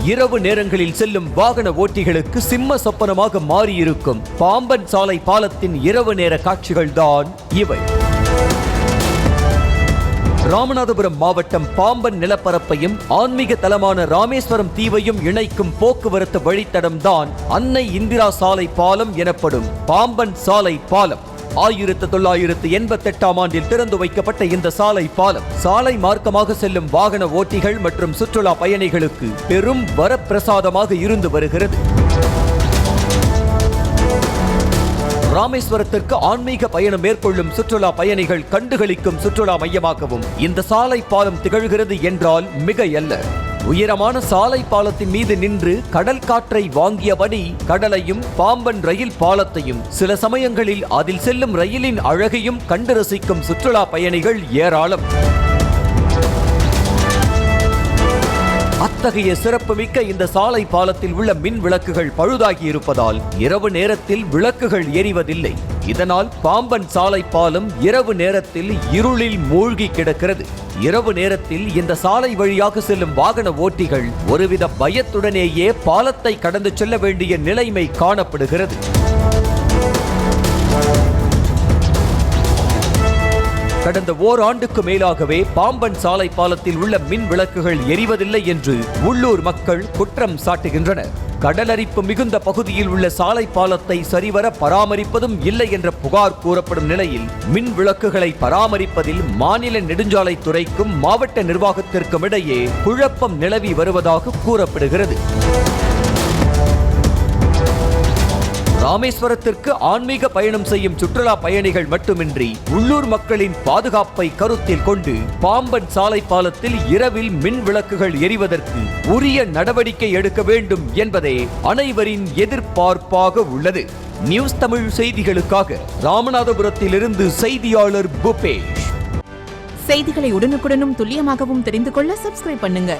இரவு நேரங்களில் செல்லும் வாகன ஓட்டிகளுக்கு சிம்ம சொப்பனமாக மாறியிருக்கும் பாம்பன் சாலை பாலத்தின் இரவு நேர காட்சிகள் தான் இவை. ராமநாதபுரம் மாவட்டம் பாம்பன் நிலப்பரப்பையும் ஆன்மீக தலமான ராமேஸ்வரம் தீவையும் இணைக்கும் போக்குவரத்து வழித்தடம் தான் அன்னை இந்திரா சாலை பாலம் எனப்படும் பாம்பன் சாலை பாலம். 1988ஆம் ஆண்டில் திறந்து வைக்கப்பட்ட இந்த சாலை பாலம் சாலை மார்க்கமாக செல்லும் வாகன ஓட்டிகள் மற்றும் சுற்றுலா பயணிகளுக்கு பெரும் வரப்பிரசாதமாக இருந்து வருகிறது. ராமேஸ்வரத்திற்கு ஆன்மீக பயணம் மேற்கொள்ளும் சுற்றுலா பயணிகள் கண்டுகளிக்கும் சுற்றுலா மையமாகவும் இந்த சாலை பாலம் திகழ்கிறது என்றால் மிகையல்ல. உயரமான சாலை பாலத்தின் மீது நின்று கடல் காற்றை வாங்கியபடி கடலையும் பாம்பன் ரயில் பாலத்தையும் சில சமயங்களில் அதில் செல்லும் ரயிலின் அழகையும் கண்டு ரசிக்கும் சுற்றுலா பயணிகள் ஏராளம். அத்தகைய சிறப்புமிக்க இந்த சாலை பாலத்தில் உள்ள மின் விளக்குகள் பழுதாகி இருப்பதால் இரவு நேரத்தில் விளக்குகள் எரிவதில்லை. இதனால் பாம்பன் சாலை பாலம் இரவு நேரத்தில் இருளில் மூழ்கி கிடக்கிறது. இரவு நேரத்தில் இந்த சாலை வழியாக செல்லும் வாகன ஓட்டிகள் ஒருவித பயத்துடனேயே பாலத்தை கடந்து செல்ல வேண்டிய நிலைமை காணப்படுகிறது. கடந்த ஓராண்டுக்கு மேலாகவே பாம்பன் சாலை பாலத்தில் உள்ள மின் விளக்குகள் எரிவதில்லை என்று உள்ளூர் மக்கள் குற்றம் சாட்டுகின்றனர். கடலரிப்பு மிகுந்த பகுதியில் உள்ள சாலை பாலத்தை சரிவர பராமரிப்பதும் இல்லை என்ற புகார் கூறப்படும் நிலையில் மின் விளக்குகளை பராமரிப்பதில் மாநில நெடுஞ்சாலைத்துறைக்கும் மாவட்ட நிர்வாகத்திற்கும் இடையே குழப்பம் நிலவி வருவதாக கூறப்படுகிறது. ராமேஸ்வரத்திற்கு ஆன்மீக பயணம் செய்யும் சுற்றுலா பயணிகள் மட்டுமின்றி உள்ளூர் மக்களின் பாதுகாப்பை கருத்தில் கொண்டு பாம்பன் சாலை பாலத்தில் இரவில் மின் விளக்குகள் எரிவதற்கு உரிய நடவடிக்கை எடுக்க வேண்டும் என்பதே அனைவரின் எதிர்பார்ப்பாக உள்ளது. நியூஸ் தமிழ் செய்திகளுக்காக ராமநாதபுரத்திலிருந்து செய்தியாளர் பூபேஷ். செய்திகளை உடனுக்குடனும் துல்லியமாகவும் தெரிந்து கொள்ள சப்ஸ்கிரைப் பண்ணுங்க.